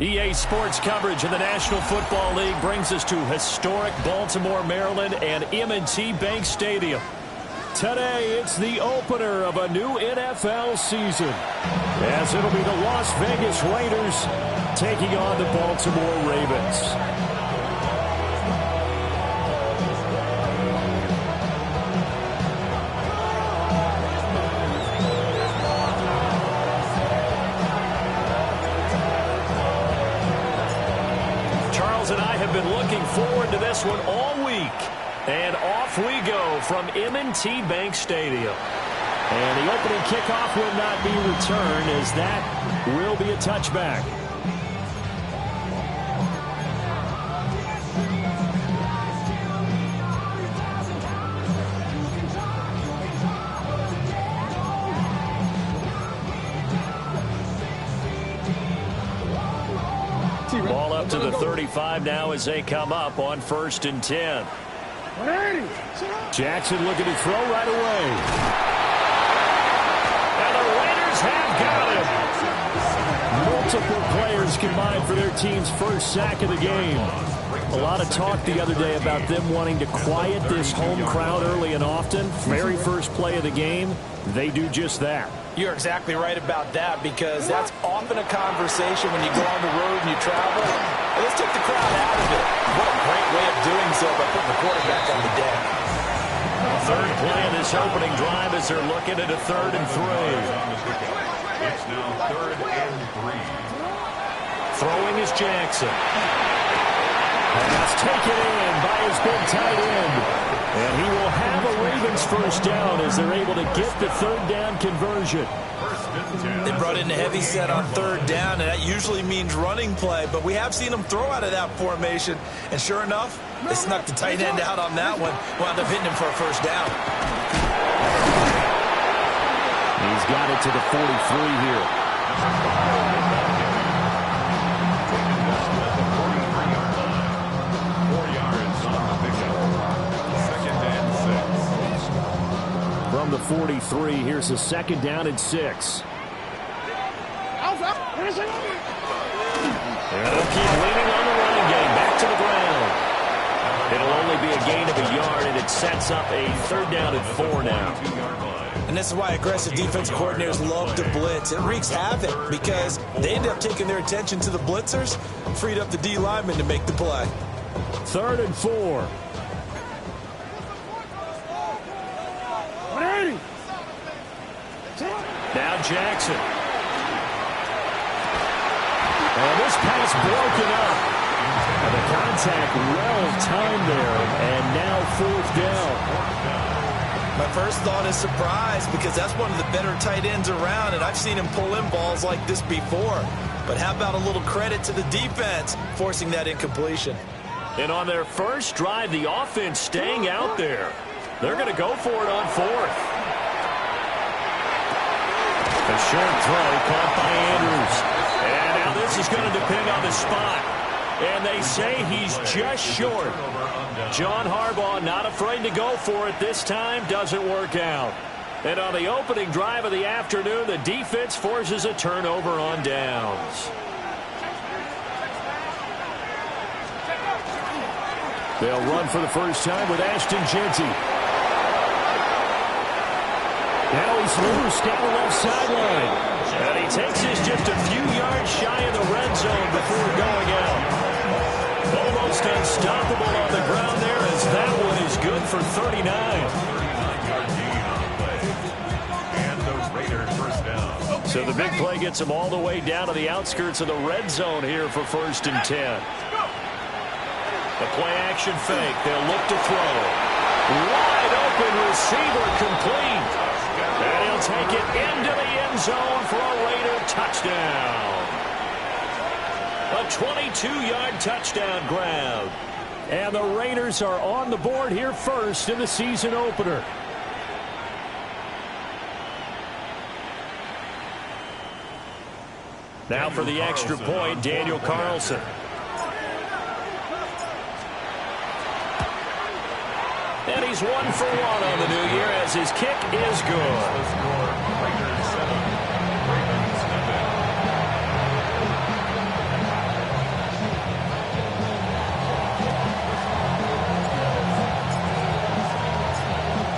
EA Sports coverage of the National Football League brings us to historic Baltimore, Maryland, and M&T Bank Stadium. Today, it's the opener of a new NFL season, as it'll be the Las Vegas Raiders taking on the Baltimore Ravens. And I have been looking forward to this one all week. And off we go from M&T Bank Stadium. And the opening kickoff will not be returned, as that will be a touchback. Ball up to the 35 now as they come up on 1st and 10. Jackson looking to throw right away. And the Raiders have got him. Multiple players combined for their team's first sack of the game. A lot of talk the other day about them wanting to quiet this home crowd early and often. Very first play of the game, they do just that. You're exactly right about that, because that's often a conversation when you go on the road and you travel. And let's take the crowd out of it. What a great way of doing so by putting the quarterback on the deck. Third play of this opening drive as they're looking at a 3rd and 3. It's now 3rd and 3. Throwing is Jackson. Pass taken in by his big tight end. And he will have a Ravens first down as they're able to get the 3rd down conversion. They brought in a heavy set on 3rd down, and that usually means running play. But we have seen them throw out of that formation. And sure enough, they snuck the tight end out on that one. Wound up hitting him for a first down. He's got it to the 43 here. From the 43, here's a 2nd down and 6. And they'll keep leaning on the running game. Back to the ground. It'll only be a gain of a yard, and it sets up a 3rd down and 4 now. And this is why aggressive defense coordinators love to blitz. It wreaks havoc because they end up taking their attention to the blitzers, freed up the D lineman to make the play. 3rd and 4. Now Jackson. And this pass broken up. And the contact well timed there. And now 4th down. My first thought is surprise, because that's one of the better tight ends around, and I've seen him pull in balls like this before. But how about a little credit to the defense forcing that incompletion? And on their first drive, the offense staying out there. They're going to go for it on 4th. A short throw caught by Andrews. And now this is going to depend on the spot. And they say he's just short. John Harbaugh not afraid to go for it this time. Doesn't work out. And on the opening drive of the afternoon, the defense forces a turnover on downs. They'll run for the first time with Ashton Jeanty. Now he's loose down the left sideline. And he takes this just a few yards shy of the red zone before going out. Almost unstoppable on the ground there, as that one is good for 39. 39-yard gain on the play. And the Raiders first down. So the big play gets him all the way down to the outskirts of the red zone here for 1st and 10. The play action fake. They'll look to throw. Wide open receiver complete. And he'll take it into the end zone for a Raider touchdown. A 22-yard touchdown grab. And the Raiders are on the board here first in the season opener. Now for the extra point, Daniel Carlson. And he's 1 for 1 on the new year as his kick is good. Raiders 7, Ravens nothing.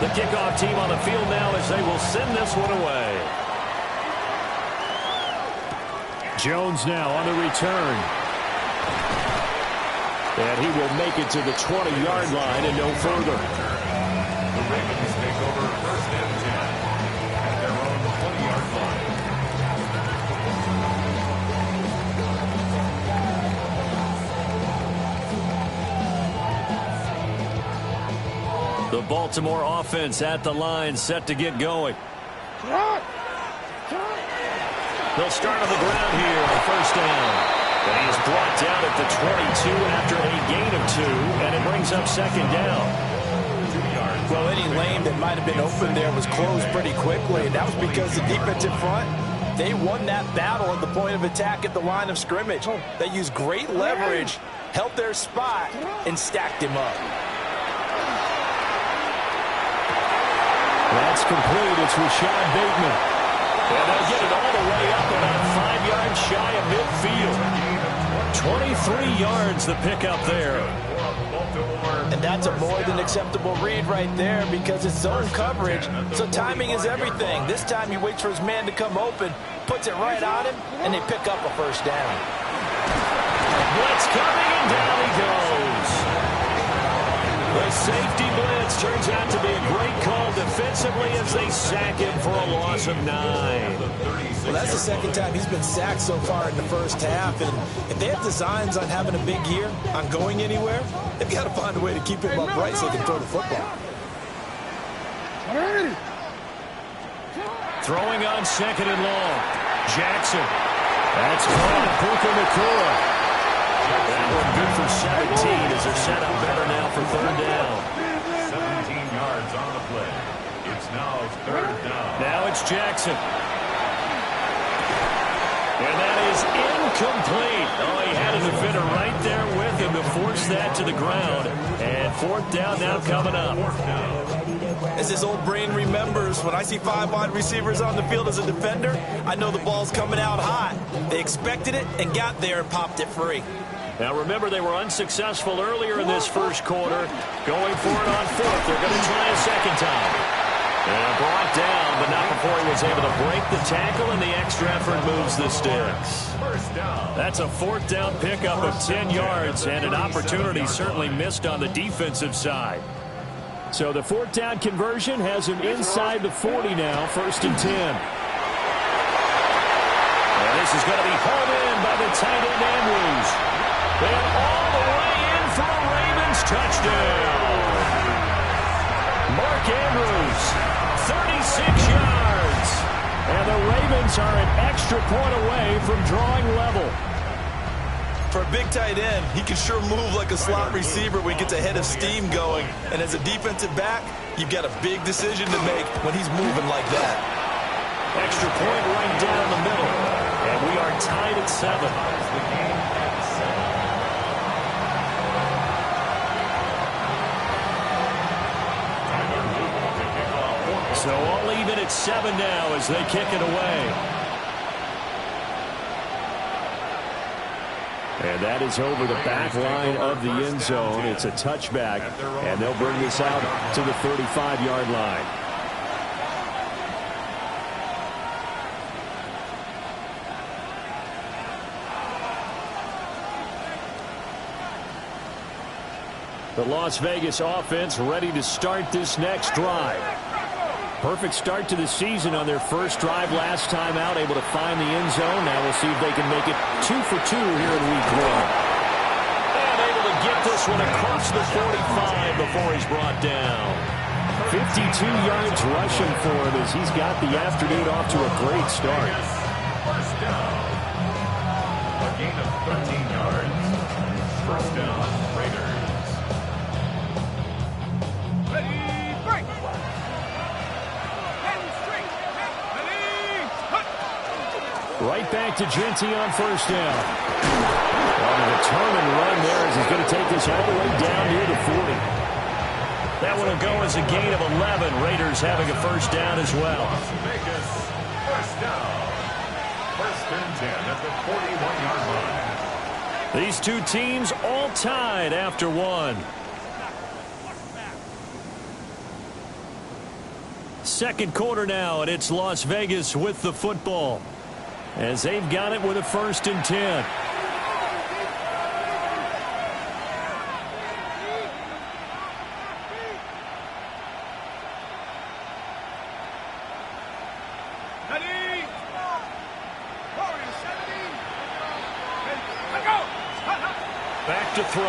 The kickoff team on the field now as they will send this one away. Jones now on the return. And he will make it to the 20-yard line and no further. The Ravens take over 1st and 10 at their own 20-yard line. The Baltimore offense at the line, set to get going. They'll start on the ground here on 1st down. And he is brought down at the 22 after a gain of 2, and it brings up 2nd down. 2 yards. Well, any lane that might have been open there was closed pretty quickly, and that was because the defensive front, they won that battle at the point of attack at the line of scrimmage. They used great leverage, held their spot, and stacked him up. That's complete. It's Rashad Bateman. And they'll get it all the way up about 5 yards shy of midfield. 23 yards the pickup there. And that's a more than acceptable read right there because it's zone coverage, so timing is everything. This time he waits for his man to come open, puts it right on him, and they pick up a 1st down. Blitz coming, and down he goes. The safety blitz turns out to be a great call defensively as they sack him for a loss of 9. Well, that's the 2nd time he's been sacked so far in the 1st half, and if they have designs on having a big year, on going anywhere, they've got to find a way to keep him upright so they can throw the football. Throwing on 2nd and long. Jackson. That's caught. Puka Nacua. That one good for 17 as they're set up better now for 3rd down. 17 yards on the play. It's now 3rd down. Now it's Jackson. And that is incomplete. Oh, he had a defender right there with him to force that to the ground. And 4th down now coming up. As his old brain remembers, when I see 5 wide receivers on the field as a defender, I know the ball's coming out hot. They expected it and got there and popped it free. Now remember, they were unsuccessful earlier in this 1st quarter. Going for it on 4th. They're going to try a 2nd time. And brought down, but not before he was able to break the tackle, and the extra effort moves the sticks. 1st down. That's a 4th down pickup of 10 yards, and an opportunity certainly missed on the defensive side. So the 4th down conversion has him inside the 40 now, 1st and 10. And this is going to be hauled in by the tight end Andrews. And all the way in for a Ravens touchdown. Mark Andrews, 36 yards. And the Ravens are an extra point away from drawing level. For a big tight end, he can sure move like a slot receiver when he gets a head of steam going. And as a defensive back, you've got a big decision to make when he's moving like that. Extra point right down the middle. And we are tied at 7. So all even at 7 now as they kick it away. And that is over the back line of the end zone. It's a touchback, and they'll bring this out to the 35-yard line. The Las Vegas offense ready to start this next drive. Perfect start to the season on their first drive last time out, able to find the end zone. Now we'll see if they can make it 2 for 2 here in week 1. And able to get this one across the 45 before he's brought down. 52 yards rushing for him as he's got the afternoon off to a great start. First down. A gain of 13 yards. First down, Raiders. Right back to Genti on first down. On a return and run there as he's going to take this all the way down near the 40. That one will go as a gain of 11. Raiders having a first down as well. Las Vegas, first down. First and 10 at the 41-yard line. These two teams all tied after one. Second quarter now, and it's Las Vegas with the football, as they've got it with a first and 10. Back to throw.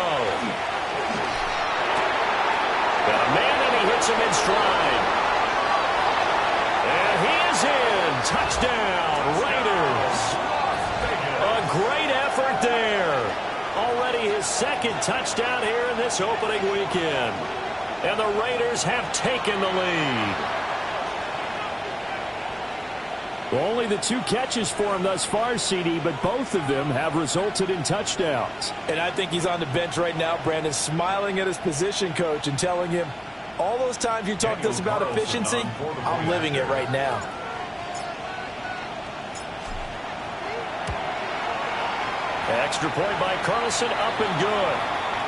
Got a man, and he hits him in stride. And he is in. Touchdown, Raiders. A great effort there. Already his second touchdown here in this opening weekend. And the Raiders have taken the lead. Well, only the 2 catches for him thus far, CD, but both of them have resulted in touchdowns. And I think he's on the bench right now, Brandon, smiling at his position coach and telling him, all those times you talked to us about efficiency, I'm living it right now. Extra point by Carlson, up and good.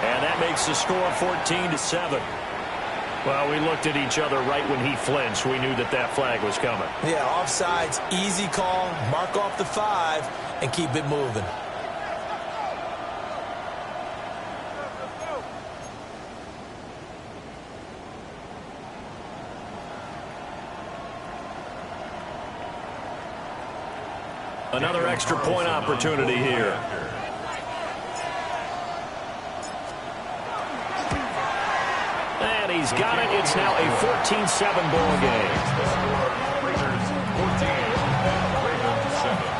And that makes the score 14-7. Well, we looked at each other right when he flinched. We knew that that flag was coming. Yeah, offsides, easy call, mark off the 5, and keep it moving. Another extra point opportunity here. And he's got it. It's now a 14-7 ball game. Raiders 14, Ravens 7.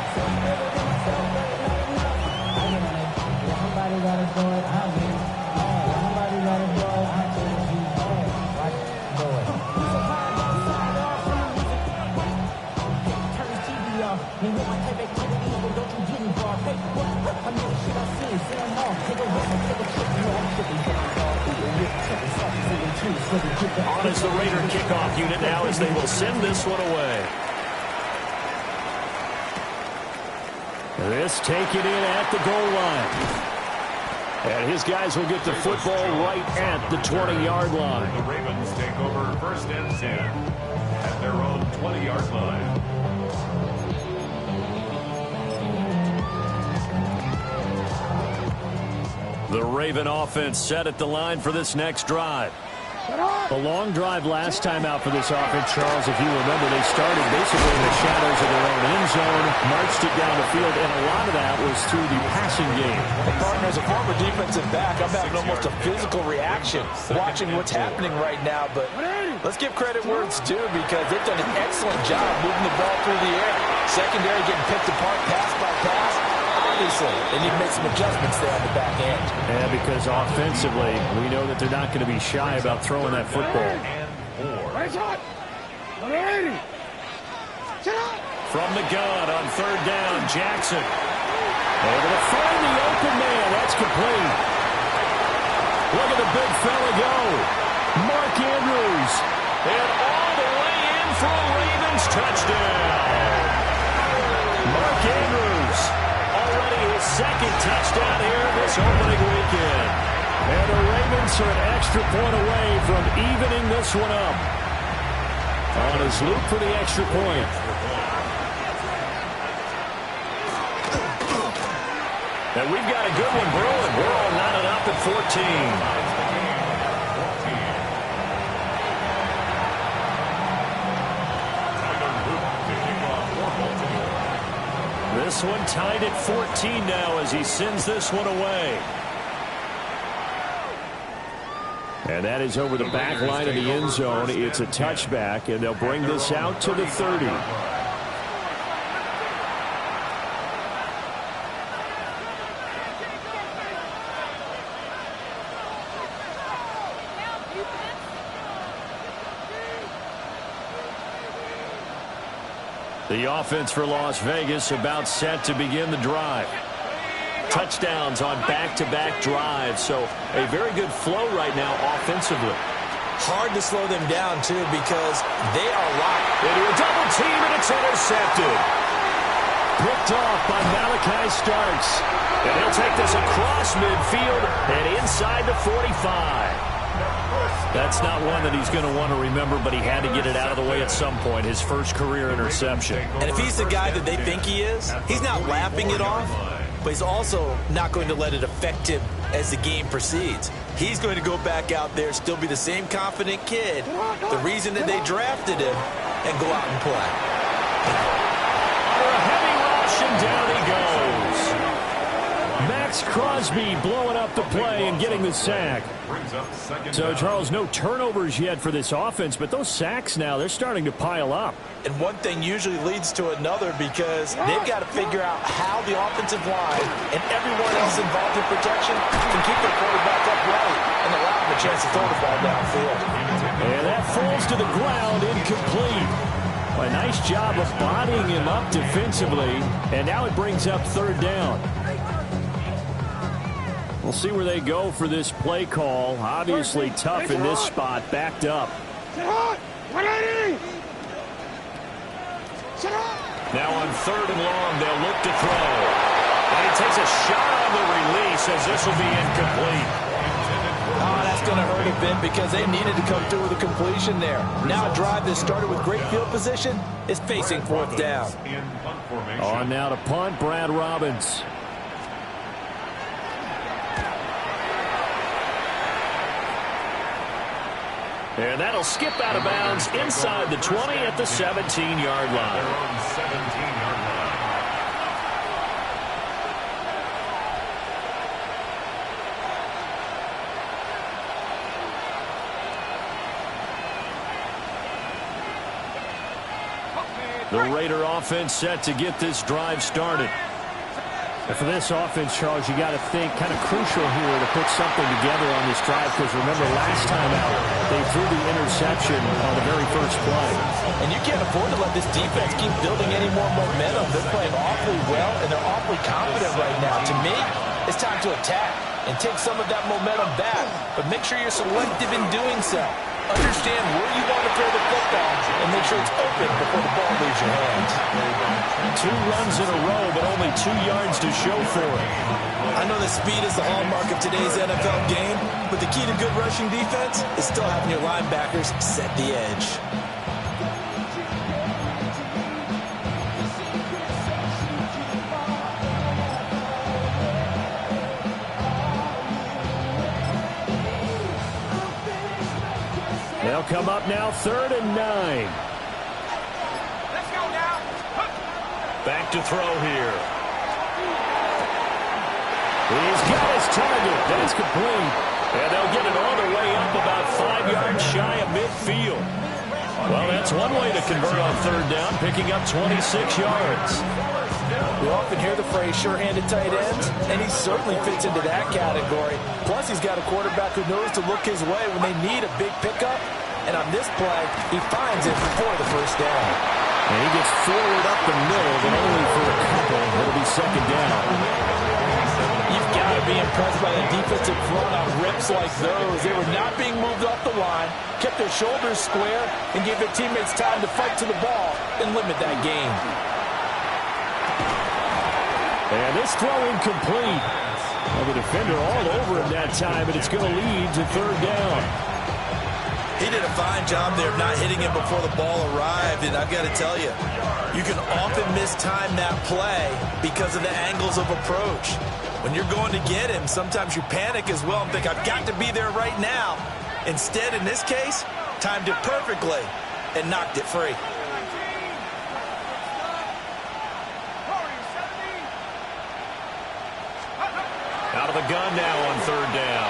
On is the Raider kickoff unit now as they will send this one away. This taken in at the goal line. And his guys will get the football right at the 20-yard line. The Ravens take over first and 10 at their own 20-yard line. The Raven offense set at the line for this next drive. The long drive last time out for this offense, Charles, if you remember, they started basically in the shadows of their own end zone, marched it down the field, and a lot of that was through the passing game. Well, partner, as a former defensive back, I'm having almost a physical reaction watching what's happening right now, but let's give credit where it's due because they've done an excellent job moving the ball through the air. Secondary getting picked apart pass by pass. Obviously, they need to make some adjustments there on the back end. Yeah, because offensively, we know that they're not going to be shy about throwing that football. From the gun on third down, Jackson. Able to find the open man. That's complete. Look at the big fella go. Mark Andrews. And all the way in for a Ravens touchdown. Mark Andrews. Already his second touchdown here this opening weekend. And the Ravens are an extra point away from evening this one up. On his loop for the extra point. And we've got a good one brewing. We're all knotted up at 14. This one tied at 14 now as he sends this one away. And that is over the back line of the end zone. It's a touchback, and they'll bring this out to the 30. The offense for Las Vegas about set to begin the drive. Touchdowns on back-to-back drives, so a very good flow right now offensively. Hard to slow them down, too, because they are locked. Into a double team, and it's intercepted. Picked off by Malachi Starks. And he'll take this across midfield and inside the 45. That's not one that he's going to want to remember, but he had to get it out of the way at some point, his first career interception. And if he's the guy that they think he is, he's not laughing it off, but he's also not going to let it affect him as the game proceeds. He's going to go back out there, still be the same confident kid, the reason that they drafted him, and go out and play. Under a heavy rush, and down he goes. Max Crosby blowing up the play and getting the sack. So, Charles, no turnovers yet for this offense, but those sacks now, they're starting to pile up. And one thing usually leads to another because they've got to figure out how the offensive line and everyone else involved in protection can keep their quarterback upright and allow him a chance to throw the ball downfield. And that falls to the ground, incomplete. A nice job of bodying him up defensively, and now it brings up third down. We'll see where they go for this play call. Obviously tough in this spot, backed up. Now on third and long, they'll look to throw. And he takes a shot on the release as this will be incomplete. Oh, that's going to hurt a bit because they needed to come through with a completion there. Now a drive that started with great field position is facing fourth down. On now to punt, Brad Robbins. And that'll skip out of bounds inside the 20 at the 17-yard line. The Raider offense set to get this drive started. And for this offense, Charles, you got to think kind of crucial here to put something together on this drive because remember last time out they threw the interception on the very first play. And you can't afford to let this defense keep building any more momentum. They're playing awfully well and they're awfully confident right now. To me, it's time to attack and take some of that momentum back, but make sure you're selective in doing so. Understand where you want to throw the football and make sure it's open before the ball leaves your hands. 2 runs in a row, but only 2 yards to show for it. I know that speed is the hallmark of today's NFL game, but the key to good rushing defense is still having your linebackers set the edge. They'll come up now, 3rd and 9. Let's go now. Back to throw here. He's got his target. That's complete. And they'll get it all the way up about 5 yards shy of midfield. Well, that's one way to convert on 3rd down, picking up 26 yards. We often hear the phrase sure-handed tight ends, and he certainly fits into that category. Plus, he's got a quarterback who knows to look his way when they need a big pickup. And on this play, he finds it for the first down. And he gets forward up the middle, but only for a couple. It'll be 2nd down. You've got to be impressed by the defensive front on rips like those. They were not being moved off the line, kept their shoulders square, and gave their teammates time to fight to the ball and limit that gain. And this throw incomplete. Well, the defender all over him that time, and it's going to lead to third down. He did a fine job there of not hitting him before the ball arrived, and I've got to tell you, you can often mistime that play because of the angles of approach. When you're going to get him, sometimes you panic as well and think, I've got to be there right now. Instead, in this case, timed it perfectly and knocked it free. Out of the gun now on third down.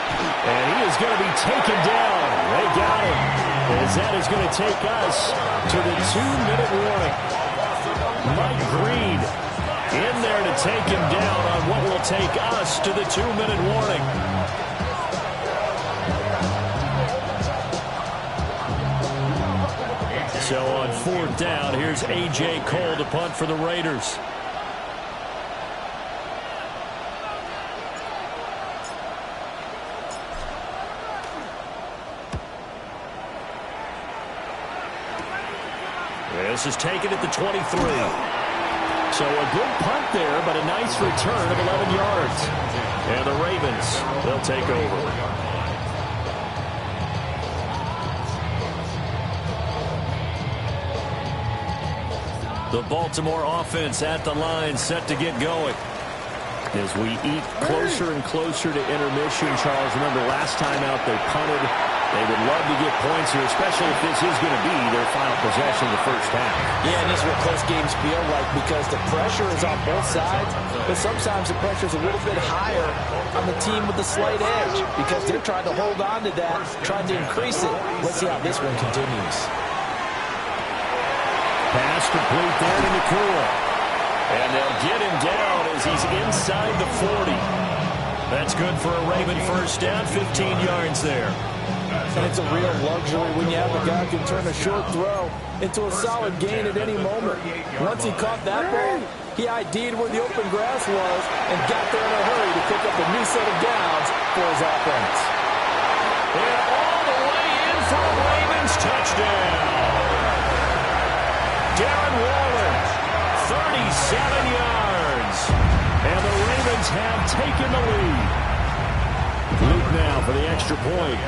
And he is going to be taken down. They got him. As that is going to take us to the 2-minute warning. Mike Green in there to take him down on what will take us to the 2-minute warning. So on fourth down, here's A.J. Cole to punt for the Raiders. This is taken at the 23. So a good punt there, but a nice return of 11 yards. And the Ravens, they'll take over. The Baltimore offense at the line, set to get going. As we eat closer and closer to intermission, Charles, remember last time out they punted. They would love to get points here, especially if this is going to be their final possession of the first half. Yeah, and this is what close games feel like because the pressure is on both sides, but sometimes the pressure is a little bit higher on the team with the slight edge because they're trying to hold on to that, trying to increase it. Let's see how this one continues. Pass complete there to Nakua. And they'll get him down as he's inside the 40. That's good for a Raven first down, 15 yards there. And it's a real luxury when you have a guy who can turn a short throw into a solid gain at any moment. Once he caught that ball, he ID'd where the open grass was and got there in a hurry to pick up a new set of downs for his offense. And all the way in for a Ravens touchdown. Darren Waller, 37 yards. And the Ravens have taken the lead. Luke now for the extra point.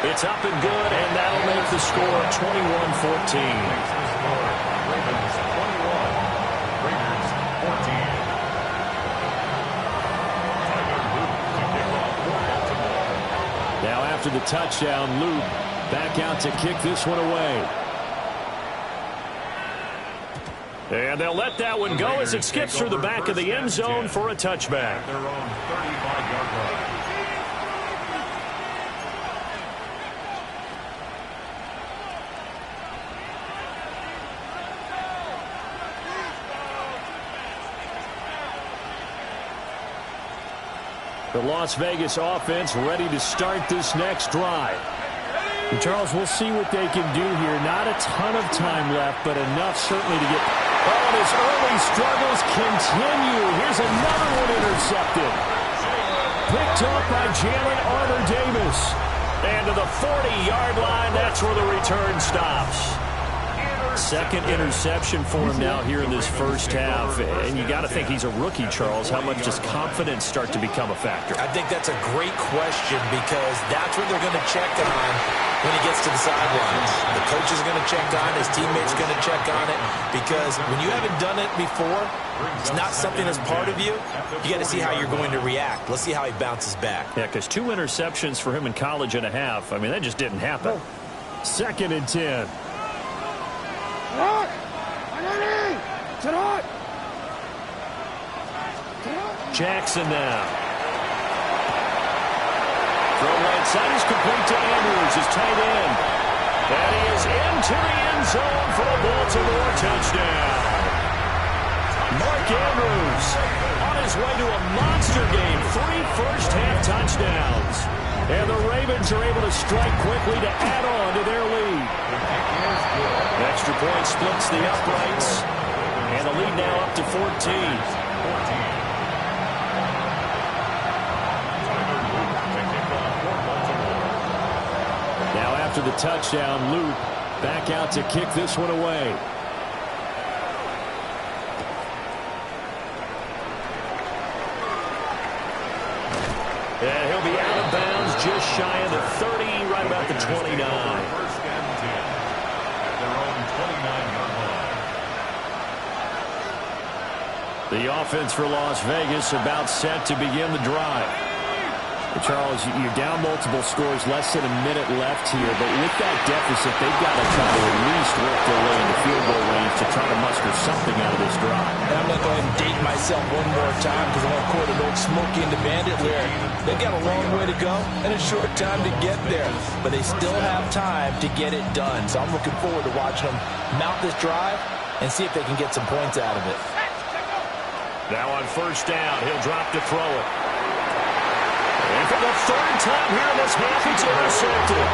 It's up and good, and that'll make the score 21-14. Ravens 21, Raiders 14. Now after the touchdown, Luke back out to kick this one away. And they'll let that one go as it skips through the back of the end zone for a touchback. Their own 35-yard line. The Las Vegas offense ready to start this next drive. And Charles, we'll see what they can do here. Not a ton of time left, but enough certainly to get... Oh, and his early struggles continue. Here's another one intercepted. Picked up by Jalen Armour-Davis. And to the 40-yard line, that's where the return stops. Second interception for him now here in this first half. And you got to think he's a rookie, Charles. How much does confidence start to become a factor? I think that's a great question because that's what they're going to check on when he gets to the sidelines. The coach is going to check on it. His teammates going to check on it because when you haven't done it before, it's not something that's part of you. You got to see how you're going to react. Let's see how he bounces back. Yeah, because 2 interceptions for him in college and a half. I mean, that just didn't happen. Second and 10. Jackson now. Throw right side is complete to Andrews, his tight end. And he is into the end zone for a Baltimore touchdown. Mark Andrews on his way to a monster game. 3 first-half touchdowns. And the Ravens are able to strike quickly to add on to their lead. Extra point splits the uprights. And the lead now up to 14. Now after the touchdown, Luke back out to kick this one away. And he'll be out of bounds just shy of the 30, right about the 29. First and 10 at their own 29-yard line. The offense for Las Vegas about set to begin the drive. Charles, you're down multiple scores, less than a minute left here, but with that deficit, they've got to try to at least work their way into field goal range to try to muster something out of this drive. And I'm going to go ahead and date myself one more time because I'm going to quote an old Smokey and the Bandit lyric. They've got a long way to go and a short time to get there, but they still have time to get it done. So I'm looking forward to watching them mount this drive and see if they can get some points out of it. Now on first down, he'll drop to throw it. And for the third time here in this half, it's intercepted.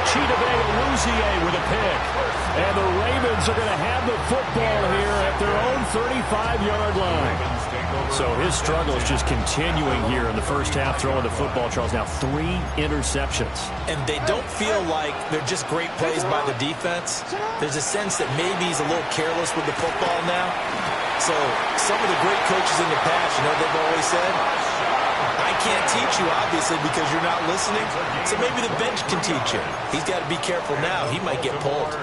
Chidobe with a pick. And the Ravens are going to have the football here at their own 35-yard line. So his struggle is just continuing here in the first half, throwing the football, Charles. Now 3 interceptions. And they don't feel like they're just great plays by the defense. There's a sense that maybe he's a little careless with the football now. So some of the great coaches in the past, you know, they've always said, I can't teach you, obviously, because you're not listening. So maybe the bench can teach you. He's got to be careful now. He might get pulled.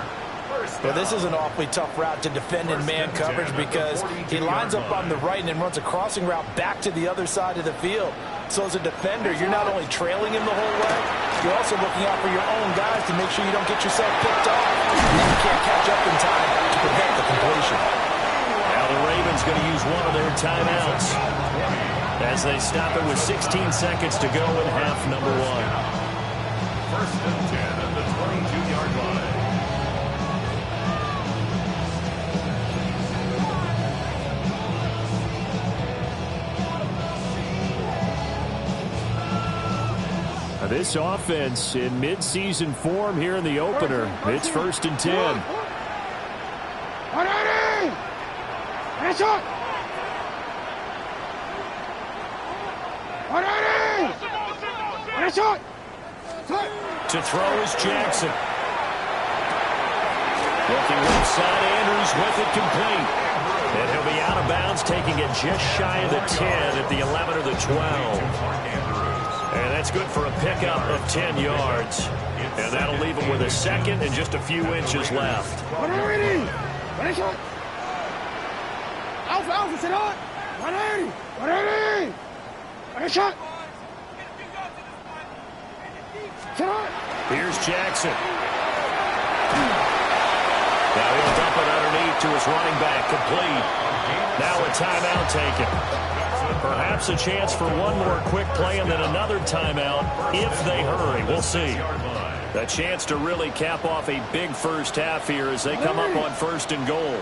Well, this is an awfully tough route to defend in man coverage because he lines up on the right and then runs a crossing route back to the other side of the field. So as a defender, you're not only trailing him the whole way, you're also looking out for your own guys to make sure you don't get yourself picked off. And you can't catch up in time to prevent the completion. Now the Ravens going to use one of their timeouts as they stop it with 16 seconds to go in half number 1. First and 10 at the 22-yard line. This offense in midseason form here in the opener. It's first and 10. To throw is Jackson. Looking left side, Andrews with it complete. And he'll be out of bounds, taking it just shy of the 10 at the 11 or the 12. And that's good for a pickup of 10 yards. And that'll leave him with a second and just a few inches left. Here's Jackson. Now he'll dump it underneath to his running back, complete. Now a timeout taken. Perhaps a chance for one more quick play and then another timeout if they hurry. We'll see. A chance to really cap off a big first half here as they come up on first and goal.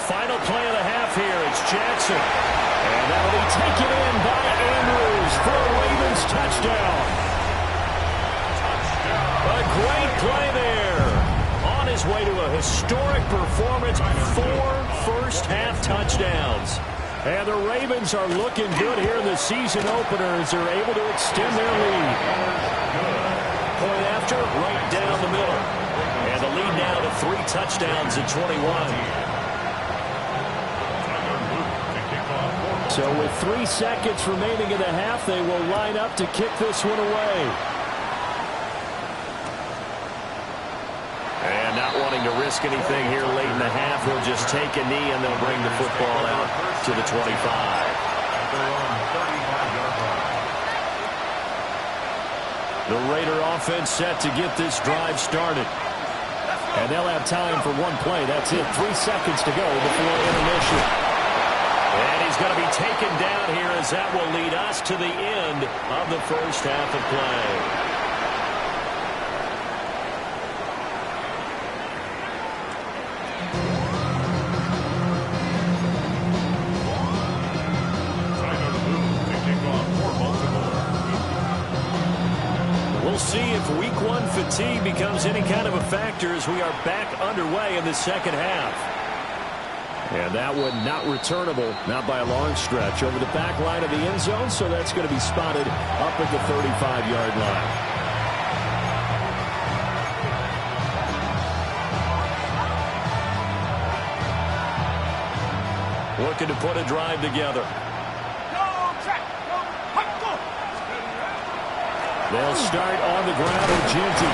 Final play of the half here. It's Jackson. And that'll be taken in by Andrews for a Ravens touchdown. A great play there. On his way to a historic performance, 4 first-half touchdowns. And the Ravens are looking good here in the season opener as they're able to extend their lead. Point after, right down the middle. And the lead now to 3 touchdowns at 21. So with 3 seconds remaining in the half, they will line up to kick this one away. And not wanting to risk anything here late in the half, he'll just take a knee and they'll bring the football out to the 25. The Raider offense set to get this drive started. And they'll have time for one play. That's it. 3 seconds to go before intermission. And he's going to be taken down here as that will lead us to the end of the first half of play. See if week 1 fatigue becomes any kind of a factor as we are back underway in the second half. And that one not returnable, not by a long stretch, over the back line of the end zone, so that's going to be spotted up at the 35-yard line. Looking to put a drive together. They'll start on the ground with Ginty.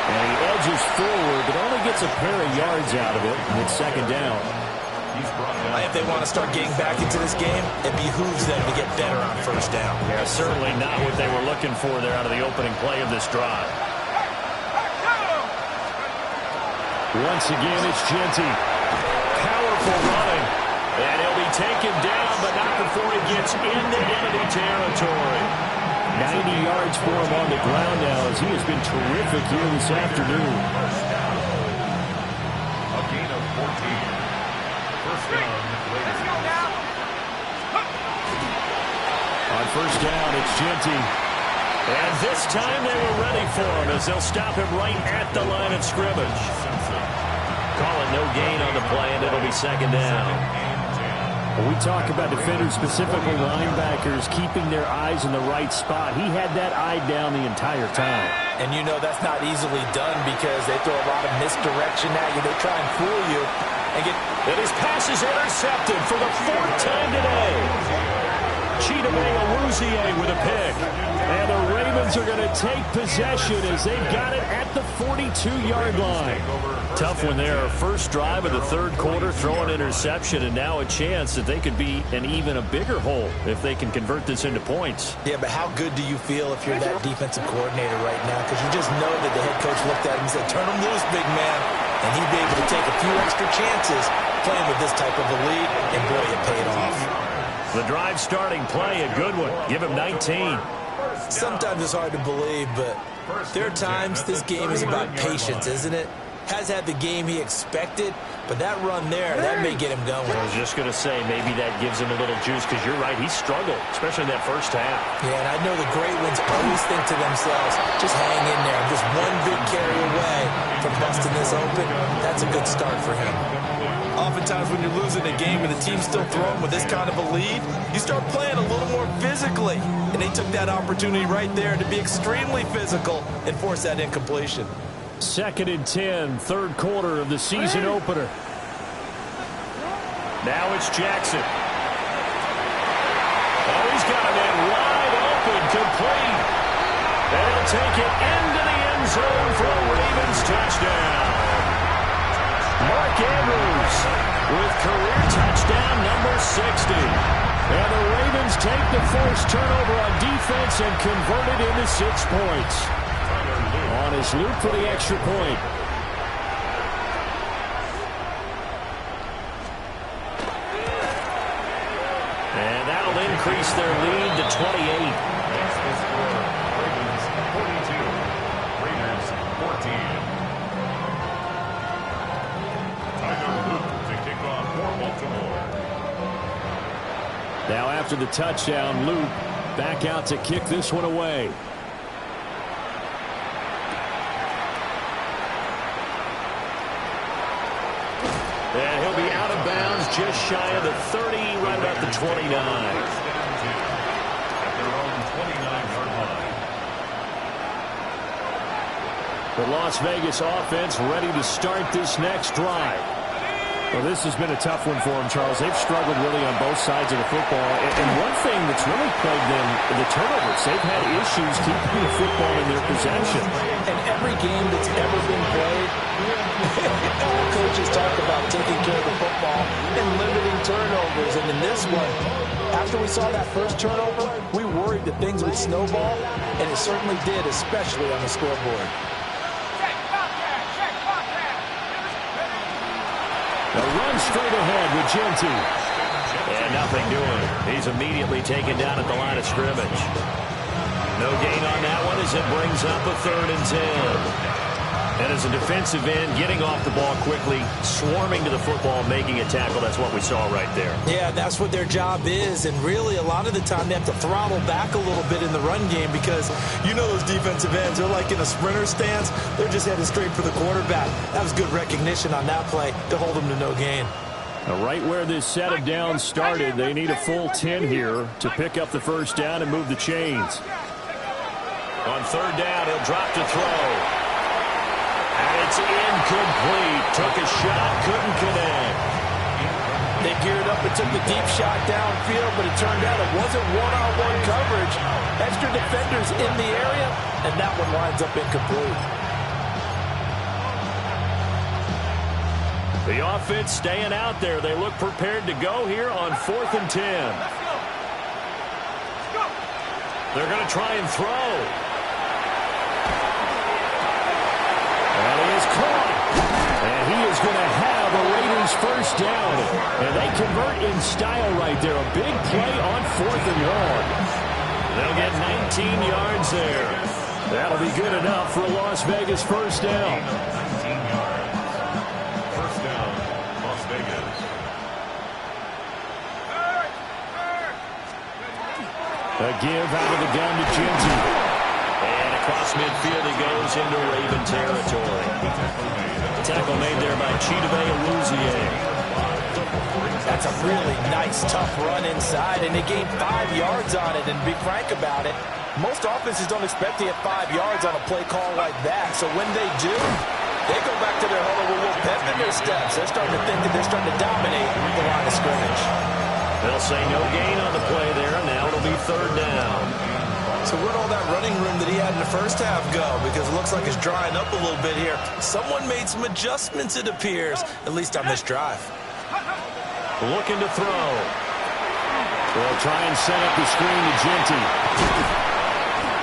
And he edges forward, but only gets a pair of yards out of it. And it's second down. If they want to start getting back into this game, it behooves them to get better on first down. Yeah, certainly not what they were looking for there out of the opening play of this drive. Once again, it's Ginty. Powerful running. And he'll be taken down, but not before he gets into enemy territory. 90 yards for him on the ground now as he has been terrific here this afternoon. A gain of 14. First down, Raiderz. On first down, it's Ginty. And this time they were ready for him as they'll stop him right at the line of scrimmage. Call it no gain on the play, and it'll be second down. When we talk about defenders, specifically linebackers, keeping their eyes in the right spot, he had that eye down the entire time. And you know that's not easily done because they throw a lot of misdirection at you. They try and fool you. And his pass is intercepted for the fourth time today. Chidobe with a pick. And the Ravens are going to take possession as they've got it at the 42-yard line. Tough one there. First drive of the third quarter, throw an interception, and now a chance that they could be in even a bigger hole if they can convert this into points. Yeah, but how good do you feel if you're that defensive coordinator right now? Because you just know that the head coach looked at him and said, turn him loose, big man. And he'd be able to take a few extra chances playing with this type of a lead, and boy, it paid off. The drive starting play, a good one. Give him 19. Sometimes it's hard to believe, but there are times this game is about patience, isn't it? Has had the game he expected, but that run there, that may get him going. I was just going to say, maybe that gives him a little juice, because you're right, he struggled, especially in that first half. Yeah, and I know the great ones always think to themselves, just hang in there. Just one big carry away from busting this open. That's a good start for him. Oftentimes when you're losing a game and the team's still throwing with this kind of a lead, you start playing a little more physically. And they took that opportunity right there to be extremely physical and force that incompletion. Second and 10, third quarter of the season opener. Now it's Jackson. Oh, he's got a man wide open, complete. And he'll take it into the end zone for a Ravens touchdown. Mark Andrews with career touchdown number 60. And the Ravens take the forced turnover on defense and convert it into 6 points. On his loop for the extra point. And that'll increase their lead to 28. Ravens 42. Raiders 14. Tyler Luke to kick off for Baltimore. Now after the touchdown, Luke back out to kick this one away. And he'll be out of bounds just shy of the 30, right about the 29. At their own 29-yard line. The Las Vegas offense ready to start this next drive. Well, this has been a tough one for them, Charles. They've struggled really on both sides of the football. And one thing that's really plagued them, the turnovers. They've had issues keeping the football in their possession. And every game that's ever been played, all coaches talk about taking care of the football and limiting turnovers. And in this one, after we saw that first turnover, we worried that things would snowball, and it certainly did, especially on the scoreboard. A run straight ahead with Ginty. And nothing doing. He's immediately taken down at the line of scrimmage. No gain on that one as it brings up a 3rd and 10. And as a defensive end, getting off the ball quickly, swarming to the football, making a tackle, that's what we saw right there. Yeah, that's what their job is, and really a lot of the time they have to throttle back a little bit in the run game because you know those defensive ends, they're like in a sprinter stance, they're just headed straight for the quarterback. That was good recognition on that play to hold them to no gain. Now, right where this set of downs started, they need a full 10 here to pick up the first down and move the chains. On 3rd down, he'll drop to throw. And it's incomplete. Took a shot, couldn't connect. They geared up up and took the deep shot downfield, but it turned out it wasn't one-on-one coverage. Extra defenders in the area, and that one winds up incomplete. The offense staying out there. They look prepared to go here on 4th and 10. They're going to try and throw. And he is caught. And he is going to have a Raiders first down. And they convert in style right there. A big play on 4th and 1. They'll get 19 yards there. That'll be good enough for a Las Vegas first down. 19 yards. First down, Las Vegas. A give out of the gun to Genty. And across midfield he goes into Raven territory. Tackle made there by Chidobe Awuzie. That's a really nice, tough run inside, and they gained 5 yards on it. And to be frank about it, most offenses don't expect to get 5 yards on a play call like that. So when they do, they go back to their huddle with a little pep in their steps. They're starting to think that they're starting to dominate the line of scrimmage. They'll say no gain on the play there. Now it'll be 3rd down. So where'd all that running room that he had in the first half go? Because it looks like it's drying up a little bit here. Someone made some adjustments, it appears, at least on this drive. Looking to throw. They'll try and set up the screen to Genty.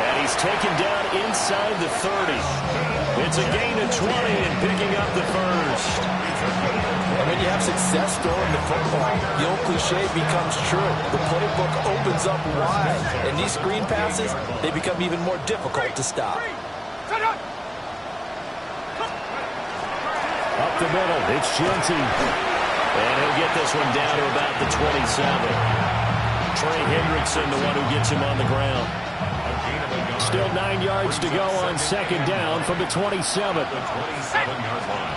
And he's taken down inside the 30. It's a gain of 20 and picking up the first. And when you have success throwing the football, the old cliche becomes true. The playbook opens up wide, and these screen passes, they become even more difficult to stop. Up the middle, it's Genty. And he'll get this one down to about the 27. Trey Hendrickson, the one who gets him on the ground. Still 9 yards to go on 2nd down from the 27. The 27-yard line.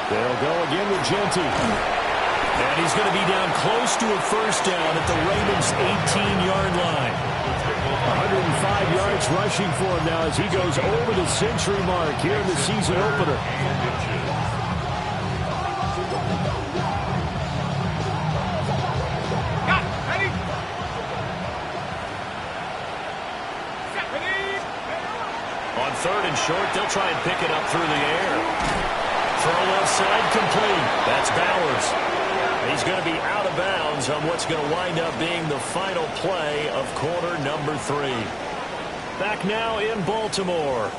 They'll go again with Genty. And he's going to be down close to a first down at the Ravens' 18-yard line. 105 yards rushing for him now as he goes over the century mark here in the season opener. On 3rd and short, they'll try and pick it up through the air. Throw left side complete. That's Bowers. He's going to be out of bounds on what's going to wind up being the final play of quarter number 3. Back now in Baltimore.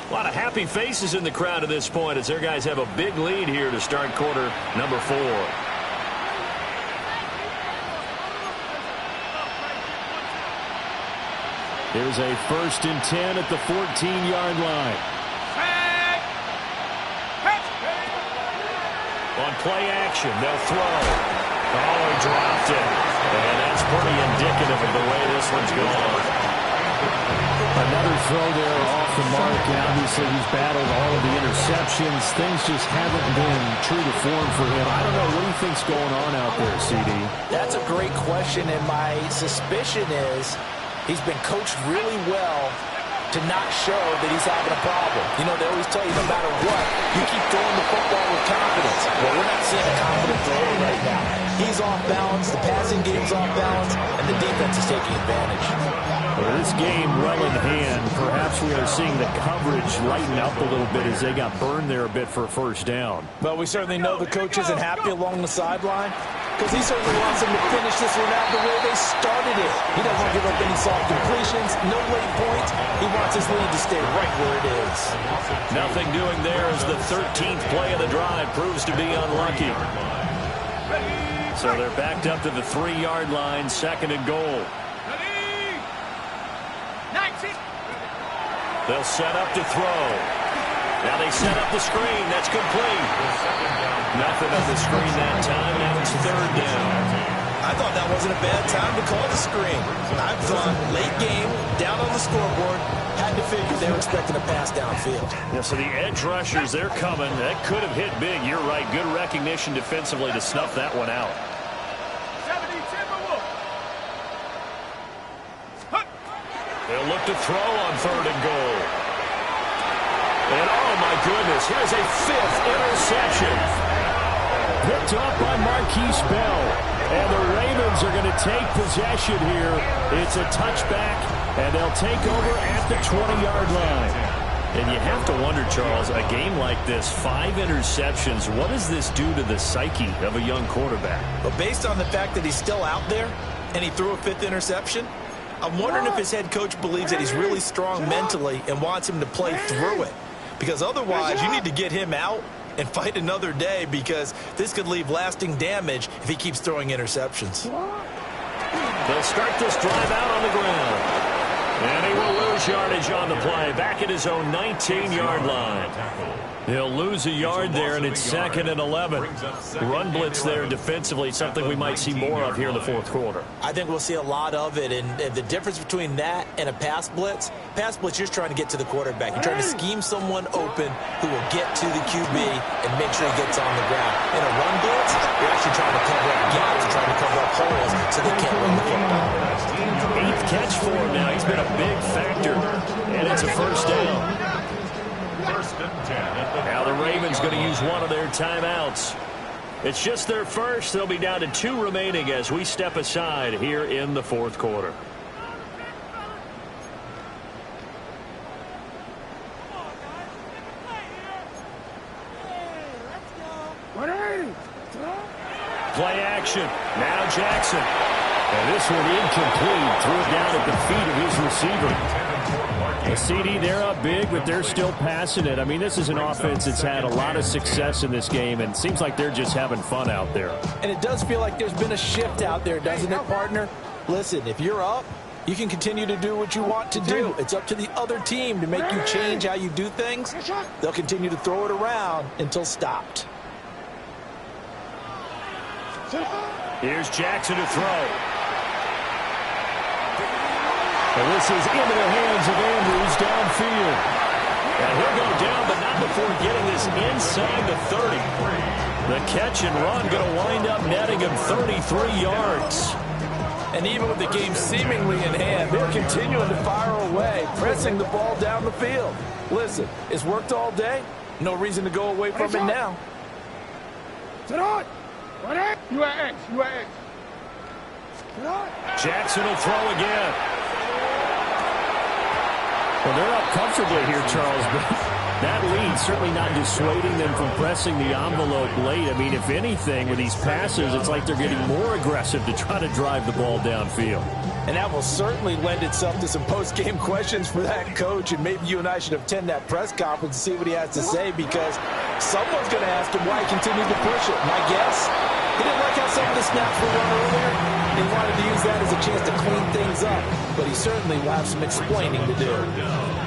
A lot of happy faces in the crowd at this point as their guys have a big lead here to start quarter number 4. Here's a 1st and 10 at the 14-yard line. On play action, they'll throw. Oh, he dropped it. And that's pretty indicative of the way this one's going. Another throw there off the mark, and obviously he's battled all of the interceptions. Things just haven't been true to form for him. I don't know. What do you think's going on out there, CD? That's a great question, and my suspicion is he's been coached really well to not show that he's having a problem. You know, they always tell you no matter what, you keep throwing the football with confidence. Well, we're not seeing a confident thrower right now. He's off balance, the passing game's off balance, and the defense is taking advantage. Well, this game well in hand. Perhaps we are seeing the coverage lighten up a little bit as they got burned there a bit for a first down. But we certainly know the coach isn't happy along the sideline because he certainly wants them to finish this one out the way they started it. He doesn't want to give up any soft completions, no late points. He wants his lead to stay right where it is. Nothing doing there as the 13th play of the drive proves to be unlucky. So they're backed up to the 3-yard line, 2nd and goal. They'll set up to throw. Now they set up the screen. That's complete. Nothing on the screen that time. Now it's 3rd down. I thought that wasn't a bad time to call the screen. I thought late game, down on the scoreboard, had to figure they were expecting a pass downfield. Yeah, so the edge rushers, they're coming. That could have hit big. You're right. Good recognition defensively to snuff that one out. They'll look to throw on 3rd and goal. And oh my goodness, here's a 5th interception. Picked up by Marquise Bell. And the Ravens are going to take possession here. It's a touchback, and they'll take over at the 20-yard line. And you have to wonder, Charles, a game like this, 5 interceptions, what does this do to the psyche of a young quarterback? But based on the fact that he's still out there and he threw a 5th interception, I'm wondering if his head coach believes that he's really strong mentally and wants him to play through it. Because otherwise, you need to get him out and fight another day, because this could leave lasting damage if he keeps throwing interceptions. They'll start this drive out on the ground. And he will lose yardage on the play, back at his own 19-yard line. He'll lose a yard there, and it's 2nd and 11. Run blitz there defensively, something we might see more of here in the 4th quarter. I think we'll see a lot of it, and the difference between that and a pass blitz, you're just trying to get to the quarterback. You're trying to scheme someone open who will get to the QB and make sure he gets on the ground. In a run blitz, you're actually trying to cover up gaps, you're trying to cover up holes so they can't run the football. 8th catch for him now. He's been a big factor, and it's a first down. Now the Ravens going to use one of their timeouts. It's just their first. They'll be down to 2 remaining as we step aside here in the 4th quarter. Play action. Now Jackson. And this one incomplete. Threw it down at the feet of his receiver. The CD, they're up big, but they're still passing it. I mean, this is an offense that's had a lot of success in this game, and it seems like they're just having fun out there. And it does feel like there's been a shift out there, doesn't it, partner? Listen, if you're up, you can continue to do what you want to do. It's up to the other team to make you change how you do things. They'll continue to throw it around until stopped. Here's Jackson to throw. And this is into the hands of Andrews downfield. And he'll go down, but not before getting this inside the 30. The catch and run going to wind up netting him 33 yards. And even with the game seemingly in hand, they're continuing to fire away, pressing the ball down the field. Listen, it's worked all day. No reason to go away from it now. Jackson will throw again. Well, they're up comfortably here, Charles, but that lead certainly not dissuading them from pressing the envelope late. I mean, if anything, with these passes, it's like they're getting more aggressive to try to drive the ball downfield. And that will certainly lend itself to some post-game questions for that coach, and maybe you and I should attend that press conference and see what he has to say, because someone's going to ask him why he continued to push it. My guess, he didn't like how some of the snaps were run earlier. He wanted to use that as a chance to clean things up, but he certainly will have some explaining to do.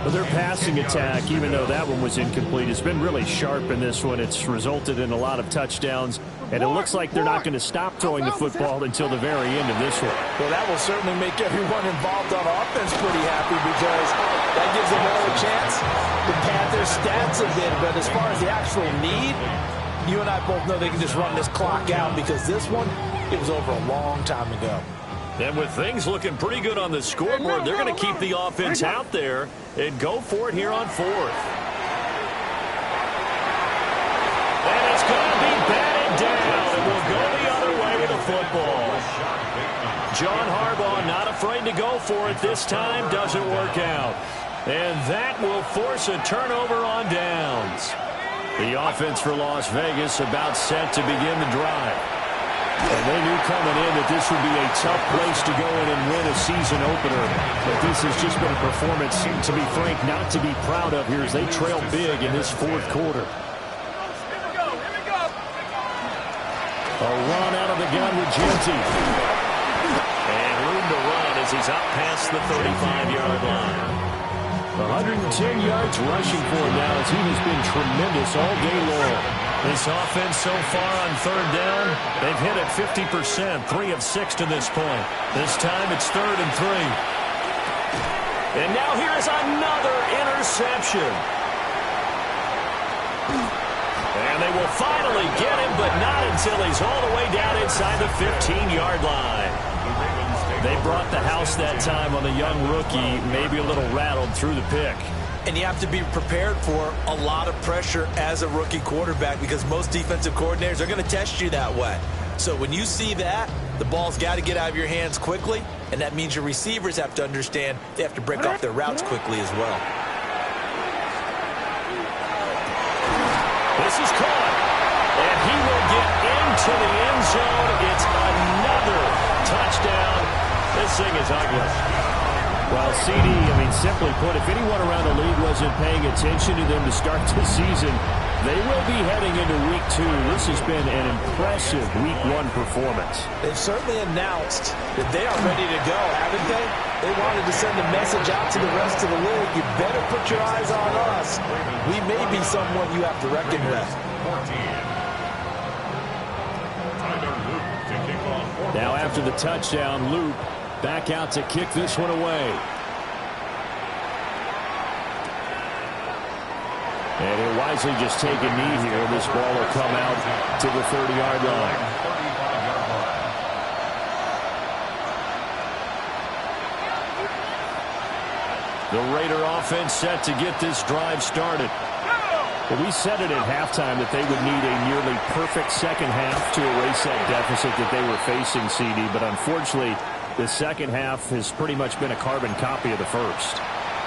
Well, their passing attack, even though that one was incomplete, has been really sharp in this one. It's resulted in a lot of touchdowns, and it looks like they're not going to stop throwing the football until the very end of this one. Well, that will certainly make everyone involved on offense pretty happy, because that gives them all a chance to pad their stats a bit. But as far as the actual need, you and I both know they can just run this clock out, because this one, it was over a long time ago. And with things looking pretty good on the scoreboard, they're going to keep the offense out there and go for it here on 4th. And it's going to be batted down, and we'll go the other way with the football. John Harbaugh not afraid to go for it this time. Doesn't work out. And that will force a turnover on downs. The offense for Las Vegas about set to begin the drive. And they knew coming in that this would be a tough place to go in and win a season opener. But this has just been a performance, to be frank, not to be proud of here as they trail big in this 4th quarter. A run out of the gun with Genty. And room to run as he's up past the 35-yard line. 110 yards rushing for him now as he has been tremendous all day long. This offense so far on 3rd down, they've hit it 50%, 3 of 6 to this point. This time it's 3rd and 3. And now here is another interception. And they will finally get him, but not until he's all the way down inside the 15-yard line. They brought the house that time on the young rookie, maybe a little rattled through the pick. And you have to be prepared for a lot of pressure as a rookie quarterback, because most defensive coordinators are going to test you that way. So when you see that, the ball's got to get out of your hands quickly, and that means your receivers have to understand they have to break off their routes quickly as well. This is caught, and he will get into the end zone. It's another touchdown. This thing is ugly. Well, CD, simply put, if anyone around the league wasn't paying attention to them to start this season, they will be heading into Week 2. This has been an impressive Week 1 performance. They've certainly announced that they are ready to go, haven't they? They wanted to send a message out to the rest of the league. You better put your eyes on us. We may be someone you have to reckon with. Now after the touchdown, Luke back out to kick this one away. And he'll wisely just take a knee here. This ball will come out to the 30-yard line. The Raider offense set to get this drive started. Well, we said it at halftime that they would need a nearly perfect second half to erase that deficit that they were facing, CD. But unfortunately, the second half has pretty much been a carbon copy of the first.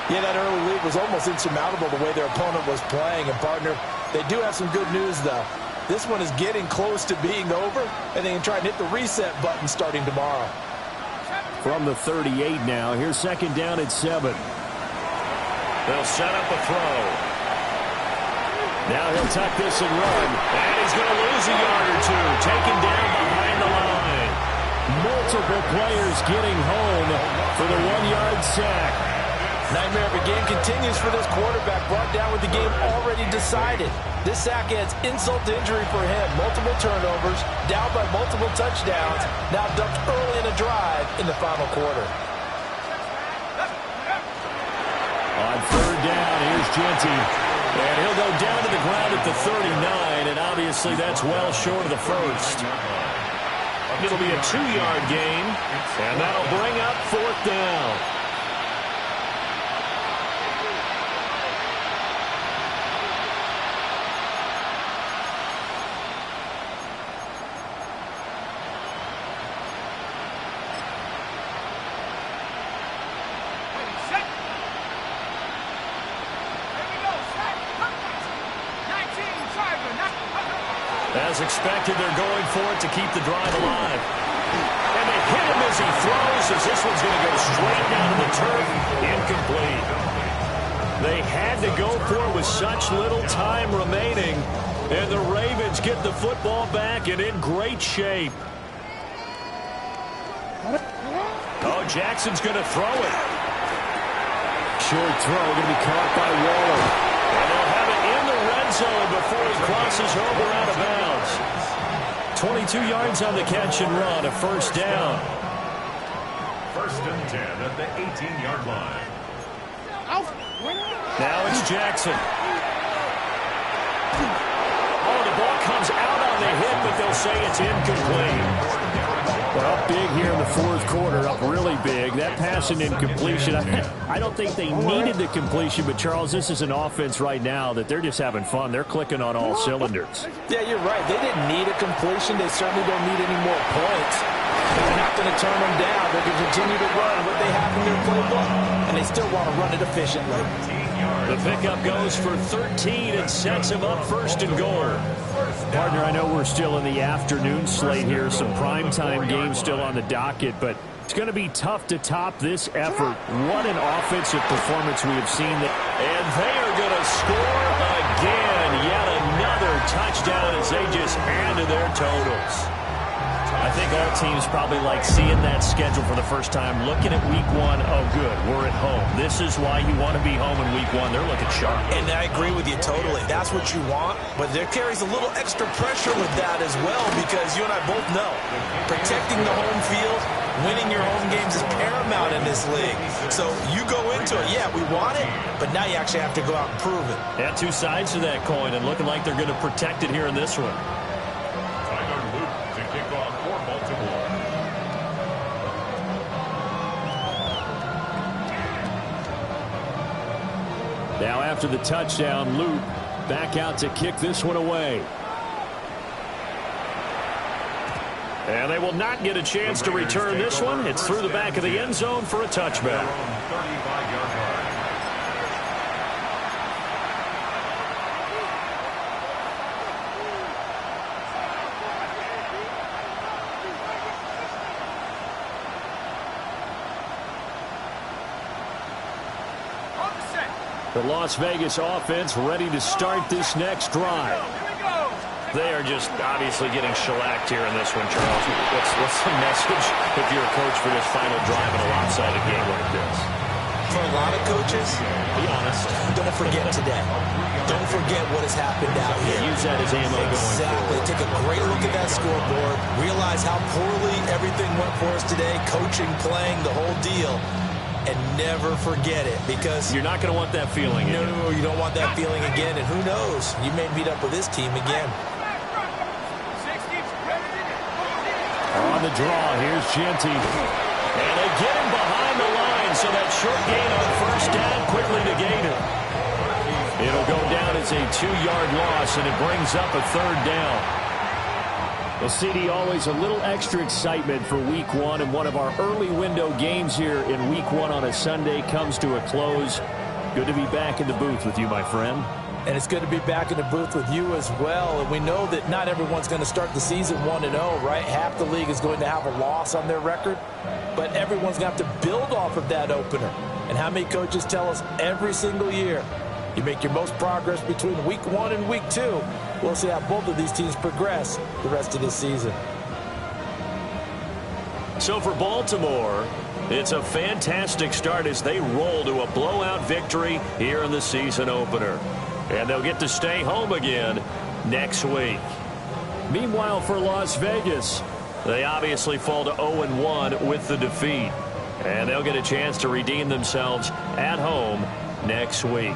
Yeah, that early lead was almost insurmountable the way their opponent was playing. And, partner, they do have some good news, though. This one is getting close to being over, and they can try and hit the reset button starting tomorrow. From the 38 now, here's second down at 7. They'll set up a throw. Now he'll tuck this and run. And he's going to lose a yard or two. Taken down behind the line. Multiple players getting home for the 1-yard sack. Nightmare of a game continues for this quarterback, brought down with the game already decided. This sack adds insult to injury for him. Multiple turnovers, down by multiple touchdowns, now dumped early in a drive in the final quarter. On third down, here's Genty. And he'll go down to the ground at the 39, and obviously that's well short of the first. It'll be a 2-yard gain, and that'll bring up fourth down. As expected, they're going for it to keep the drive alive. And they hit him as he throws, as this one's going to go straight down to the turf. Incomplete. They had to go for it with such little time remaining. And the Ravens get the football back and in great shape. Oh, Jackson's going to throw it. Short throw going to be caught by Waller. And they'll have it in the red zone before he crosses over out of bounds. 22 yards on the catch and run, a first down. First and 10 at the 18-yard line. Now it's Jackson. Oh, the ball comes out on the hit, but they'll say it's incomplete. Well, up big here in the fourth quarter, up really big. That pass and incompletion, I don't think they needed the completion, but, Charles, this is an offense right now that they're just having fun. They're clicking on all cylinders. Yeah, you're right. They didn't need a completion. They certainly don't need any more points. They're not going to turn them down. They can continue to run what they have in their playbook, and they still want to run it efficiently. The pickup goes for 13 and sets him up first and goal. Partner, I know we're still in the afternoon slate here, some primetime games still on the docket, but it's going to be tough to top this effort. What an offensive performance we have seen. And they are going to score again. Yet another touchdown as they just add to their totals. I think all teams probably like seeing that schedule for the first time, looking at week 1. Oh, good, we're at home. This is why you want to be home in week 1. They're looking sharp. And I agree with you totally. That's what you want, but there carries a little extra pressure with that as well, because you and I both know protecting the home field, winning your home games is paramount in this league. So you go into it, yeah, we want it, but now you actually have to go out and prove it. Yeah, two sides to that coin, and looking like they're going to protect it here in this one. Now after the touchdown, Luke back out to kick this one away. And they will not get a chance to return this one. It's through the back of the end zone for a touchback. The Las Vegas offense ready to start this next drive. They are just obviously getting shellacked here in this one, Charles. What's the message if you're a coach for this final drive in a lopsided game like this? For a lot of coaches, be honest, don't forget today. Don't forget what has happened out here. Use that as ammo going Exactly. forward. Take a great look at that scoreboard. Realize how poorly everything went for us today. Coaching, playing, the whole deal. And never forget it, because you're not going to want that feeling again. No, you don't want that feeling again. And who knows? You may meet up with this team again. On the draw, here's Genty. And they get him behind the line, so that short gain on first down quickly negated. It'll go down as a 2-yard loss, and it brings up a third down. Well, CD, always a little extra excitement for Week 1, and one of our early window games here in Week 1 on a Sunday comes to a close. Good to be back in the booth with you, my friend. And it's good to be back in the booth with you as well. And we know that not everyone's going to start the season 1-0, right? Half the league is going to have a loss on their record, but everyone's going to have to build off of that opener. And how many coaches tell us every single year, you make your most progress between Week 1 and Week 2. We'll see how both of these teams progress the rest of this season. So for Baltimore, it's a fantastic start as they roll to a blowout victory here in the season opener. And they'll get to stay home again next week. Meanwhile, for Las Vegas, they obviously fall to 0-1 with the defeat. And they'll get a chance to redeem themselves at home next week.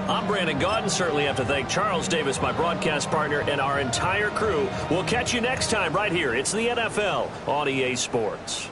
I'm Brandon Gaudin. Certainly have to thank Charles Davis, my broadcast partner, and our entire crew. We'll catch you next time right here. It's the NFL on EA Sports.